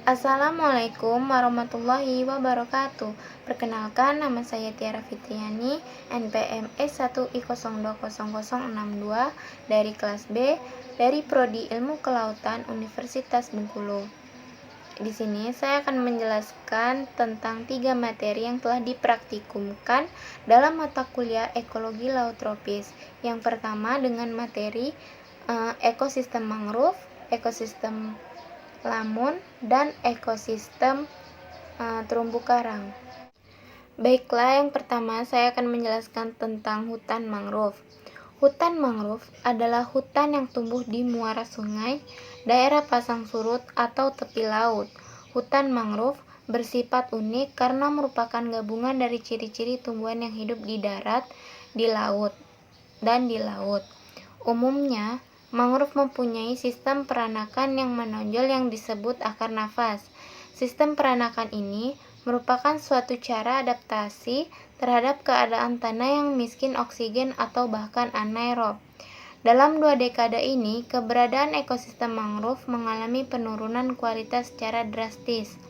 Assalamualaikum warahmatullahi wabarakatuh. Perkenalkan, nama saya Tiara Fitriani, NPM S1I020062 dari kelas B dari Prodi Ilmu Kelautan Universitas Bengkulu. Di sini saya akan menjelaskan tentang 3 materi yang telah dipraktikumkan dalam mata kuliah Ekologi Laut Tropis. Yang pertama dengan materi ekosistem mangrove, ekosistem lamun, dan ekosistem terumbu karang. Baiklah, yang pertama saya akan menjelaskan tentang hutan mangrove. Hutan mangrove adalah hutan yang tumbuh di muara sungai, daerah pasang surut, atau tepi laut. Hutan mangrove bersifat unik karena merupakan gabungan dari ciri-ciri tumbuhan yang hidup di darat, di laut, dan di laut. Umumnya, mangrove mempunyai sistem peranakan yang menonjol yang disebut akar nafas. Sistem peranakan ini merupakan suatu cara adaptasi terhadap keadaan tanah yang miskin oksigen atau bahkan anaerob. Dalam 2 dekade ini, keberadaan ekosistem mangrove mengalami penurunan kualitas secara drastis.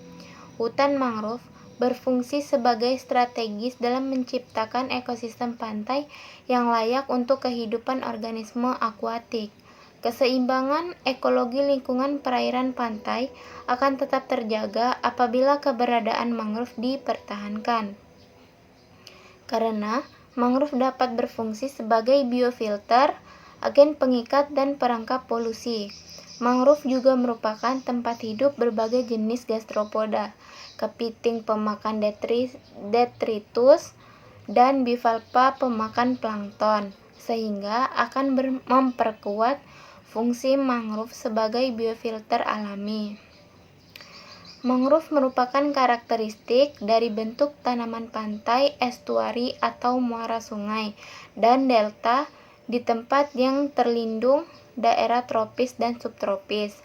Hutan mangrove berfungsi sebagai strategis dalam menciptakan ekosistem pantai yang layak untuk kehidupan organisme akuatik. Keseimbangan ekologi lingkungan perairan pantai akan tetap terjaga apabila keberadaan mangrove dipertahankan. Karena mangrove dapat berfungsi sebagai biofilter, agen pengikat, dan perangkap polusi. Mangrove juga merupakan tempat hidup berbagai jenis gastropoda, kepiting pemakan detritus, dan bivalva pemakan plankton, sehingga akan memperkuat fungsi mangrove sebagai biofilter alami. Mangrove merupakan karakteristik dari bentuk tanaman pantai, estuari atau muara sungai, dan delta di tempat yang terlindung, daerah tropis dan subtropis.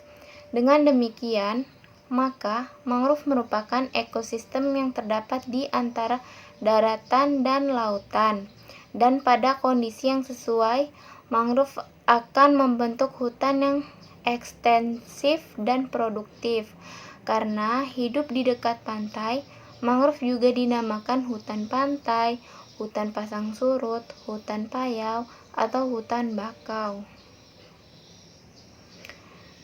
Dengan demikian, maka mangrove merupakan ekosistem yang terdapat di antara daratan dan lautan. Dan pada kondisi yang sesuai, mangrove akan membentuk hutan yang ekstensif dan produktif. Karena hidup di dekat pantai, mangrove juga dinamakan hutan pantai, hutan pasang surut, hutan payau, atau hutan bakau.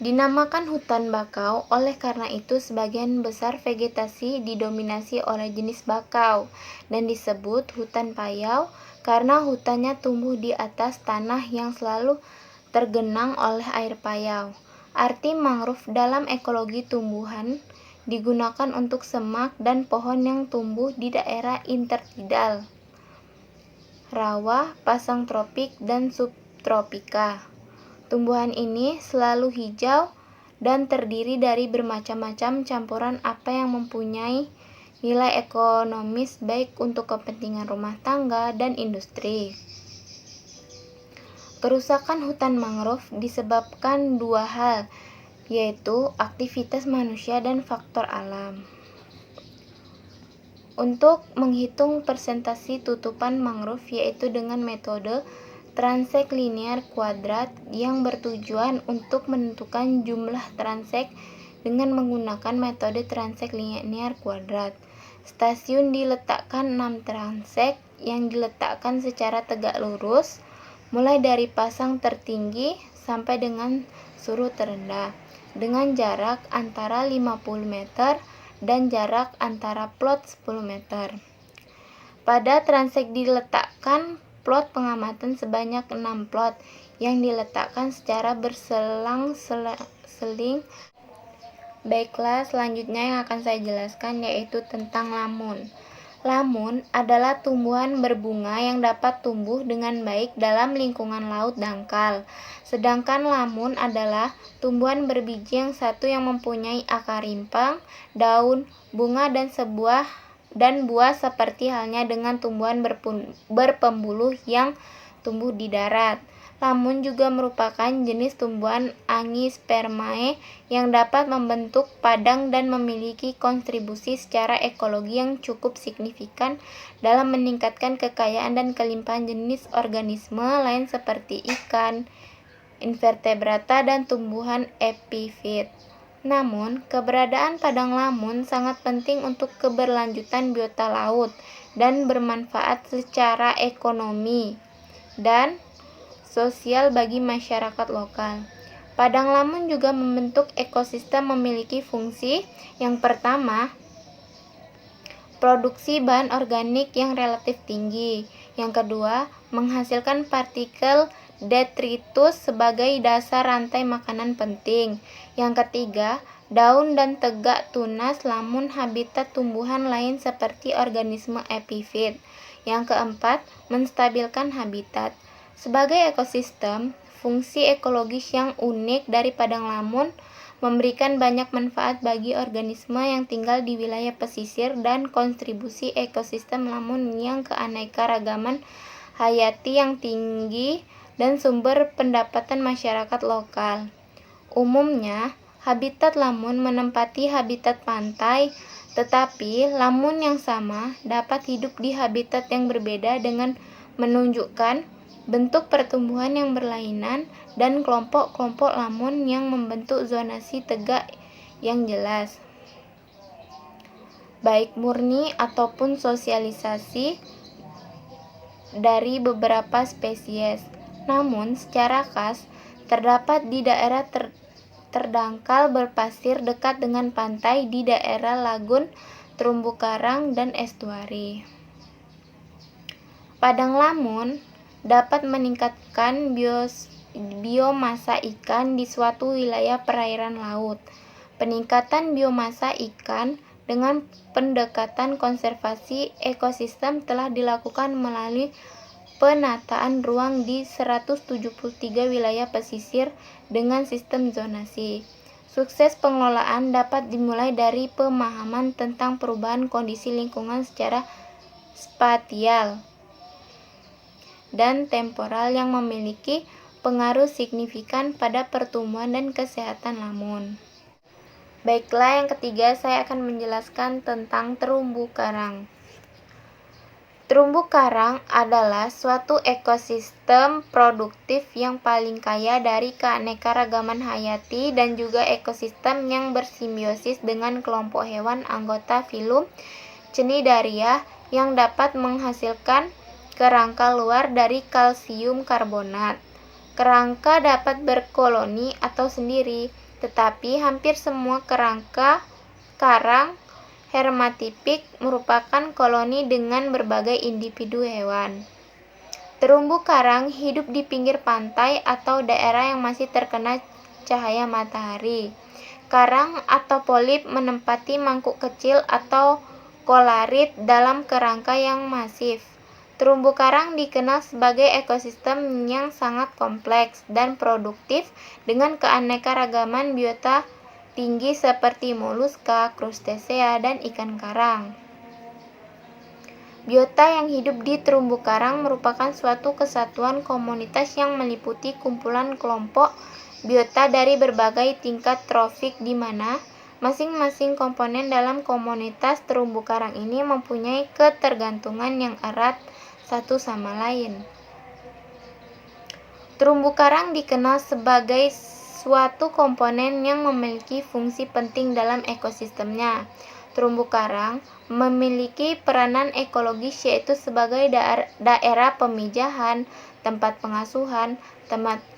Dinamakan hutan bakau oleh karena itu sebagian besar vegetasi didominasi oleh jenis bakau, dan disebut hutan payau karena hutannya tumbuh di atas tanah yang selalu tergenang oleh air payau. Arti mangrove dalam ekologi tumbuhan digunakan untuk semak dan pohon yang tumbuh di daerah intertidal, rawa, pasang tropik, dan subtropika. Tumbuhan ini selalu hijau dan terdiri dari bermacam-macam campuran apa yang mempunyai nilai ekonomis baik untuk kepentingan rumah tangga dan industri. Kerusakan hutan mangrove disebabkan 2 hal, yaitu aktivitas manusia dan faktor alam. Untuk menghitung persentase tutupan mangrove yaitu dengan metode transek linear kuadrat yang bertujuan untuk menentukan jumlah transek dengan menggunakan metode transek linear kuadrat. Stasiun diletakkan 6 transek yang diletakkan secara tegak lurus mulai dari pasang tertinggi sampai dengan surut terendah, dengan jarak antara 50 meter dan jarak antara plot 10 meter. Pada transek diletakkan plot pengamatan sebanyak 6 plot yang diletakkan secara berselang-seling. Baiklah, selanjutnya yang akan saya jelaskan yaitu tentang lamun. Lamun adalah tumbuhan berbunga yang dapat tumbuh dengan baik dalam lingkungan laut dangkal. Sedangkan lamun adalah tumbuhan berbiji yang satu yang mempunyai akar rimpang, daun, bunga, dan buah seperti halnya dengan tumbuhan berpembuluh yang tumbuh di darat. Lamun juga merupakan jenis tumbuhan Angiospermae yang dapat membentuk padang dan memiliki kontribusi secara ekologi yang cukup signifikan dalam meningkatkan kekayaan dan kelimpahan jenis organisme lain seperti ikan, invertebrata, dan tumbuhan epifit. Namun, keberadaan padang lamun sangat penting untuk keberlanjutan biota laut dan bermanfaat secara ekonomi dan sosial bagi masyarakat lokal. Padang lamun juga membentuk ekosistem memiliki fungsi yang pertama, produksi bahan organik yang relatif tinggi. Yang kedua, menghasilkan partikel detritus sebagai dasar rantai makanan penting. Yang ketiga, daun dan tegak tunas lamun habitat tumbuhan lain seperti organisme epifit. Yang keempat, menstabilkan habitat. Sebagai ekosistem, fungsi ekologis yang unik dari padang lamun memberikan banyak manfaat bagi organisme yang tinggal di wilayah pesisir dan kontribusi ekosistem lamun yang keanekaragaman hayati yang tinggi dan sumber pendapatan masyarakat lokal. Umumnya, habitat lamun menempati habitat pantai, tetapi lamun yang sama dapat hidup di habitat yang berbeda dengan menunjukkan bentuk pertumbuhan yang berlainan dan kelompok-kelompok lamun yang membentuk zonasi tegak yang jelas, baik murni ataupun sosialisasi dari beberapa spesies. Namun, secara khas, terdapat di daerah terdangkal berpasir dekat dengan pantai di daerah lagun, terumbu karang, dan estuari. Padang lamun dapat meningkatkan biomasa ikan di suatu wilayah perairan laut. Peningkatan biomasa ikan dengan pendekatan konservasi ekosistem telah dilakukan melalui penataan ruang di 173 wilayah pesisir dengan sistem zonasi. Sukses pengelolaan dapat dimulai dari pemahaman tentang perubahan kondisi lingkungan secara spasial dan temporal yang memiliki pengaruh signifikan pada pertumbuhan dan kesehatan lamun. Baiklah, yang ketiga saya akan menjelaskan tentang terumbu karang. Terumbu karang adalah suatu ekosistem produktif yang paling kaya dari keanekaragaman hayati dan juga ekosistem yang bersimbiosis dengan kelompok hewan anggota filum Cnidaria yang dapat menghasilkan kerangka luar dari kalsium karbonat. Kerangka dapat berkoloni atau sendiri, tetapi hampir semua kerangka karang hermatipik merupakan koloni dengan berbagai individu hewan. Terumbu karang hidup di pinggir pantai atau daerah yang masih terkena cahaya matahari. Karang atau polip menempati mangkuk kecil atau kolarit dalam kerangka yang masif. Terumbu karang dikenal sebagai ekosistem yang sangat kompleks dan produktif dengan keanekaragaman biota tinggi seperti moluska, krustasea, dan ikan karang. Biota yang hidup di terumbu karang merupakan suatu kesatuan komunitas yang meliputi kumpulan kelompok biota dari berbagai tingkat trofik di mana masing-masing komponen dalam komunitas terumbu karang ini mempunyai ketergantungan yang erat satu sama lain. Terumbu karang dikenal sebagai suatu komponen yang memiliki fungsi penting dalam ekosistemnya. Terumbu karang memiliki peranan ekologis yaitu sebagai daerah pemijahan, tempat pengasuhan,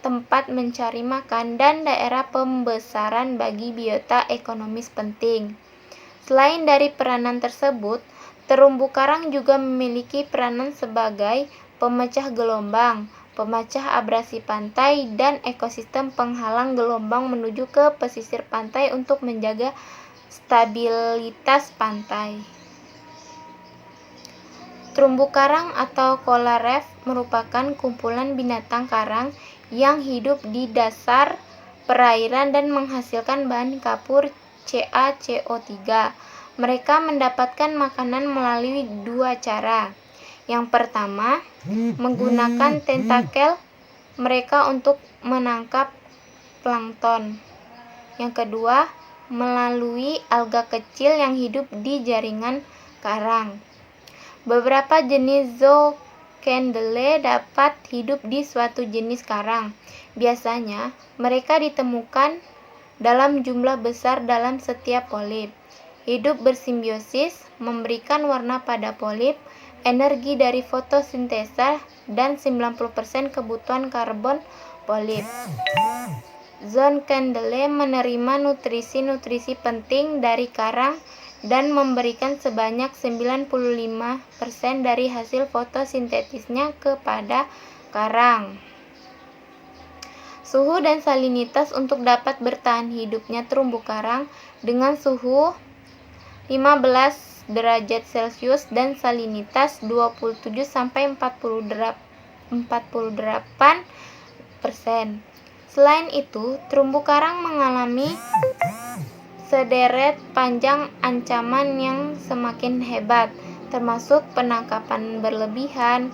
tempat mencari makan, dan daerah pembesaran bagi biota ekonomis penting. Selain dari peranan tersebut, terumbu karang juga memiliki peranan sebagai pemecah gelombang, pemecah abrasi pantai, dan ekosistem penghalang gelombang menuju ke pesisir pantai untuk menjaga stabilitas pantai. Terumbu karang atau coral reef merupakan kumpulan binatang karang yang hidup di dasar perairan dan menghasilkan bahan kapur CaCO3. Mereka mendapatkan makanan melalui dua cara. Yang pertama, menggunakan tentakel mereka untuk menangkap plankton. Yang kedua, melalui alga kecil yang hidup di jaringan karang. Beberapa jenis zooxanthellae dapat hidup di suatu jenis karang. Biasanya, mereka ditemukan dalam jumlah besar dalam setiap polip. Hidup bersimbiosis, memberikan warna pada polip, energi dari fotosintesa, dan 90% kebutuhan karbon polip. Zone Candle menerima nutrisi-nutrisi penting dari karang dan memberikan sebanyak 95% dari hasil fotosintetisnya kepada karang. Suhu dan salinitas untuk dapat bertahan hidupnya terumbu karang dengan suhu 15 derajat Celcius dan salinitas 27-48%. Selain itu, terumbu karang mengalami sederet panjang ancaman yang semakin hebat, termasuk penangkapan berlebihan,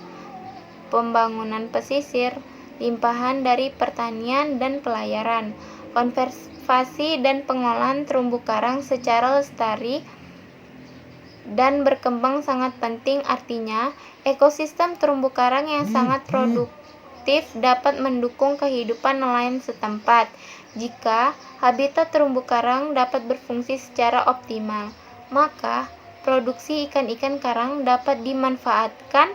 pembangunan pesisir, limpahan dari pertanian dan pelayaran. Konservasi dan pengolahan terumbu karang secara lestari dan berkembang sangat penting, artinya ekosistem terumbu karang yang sangat produktif dapat mendukung kehidupan nelayan setempat. Jika habitat terumbu karang dapat berfungsi secara optimal, maka produksi ikan-ikan karang dapat dimanfaatkan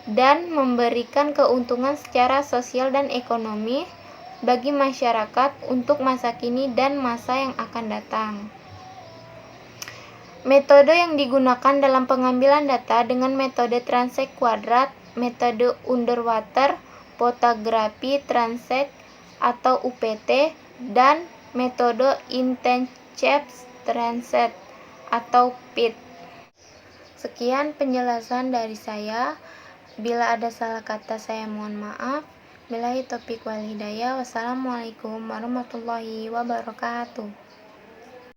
dan memberikan keuntungan secara sosial dan ekonomi bagi masyarakat untuk masa kini dan masa yang akan datang. Metode yang digunakan dalam pengambilan data dengan metode transect kuadrat, metode underwater photography transect atau UPT, dan metode intensive transect atau PIT. Sekian penjelasan dari saya. Bila ada salah kata saya mohon maaf. Billahi taufiq wal hidayah. Wassalamualaikum warahmatullahi wabarakatuh.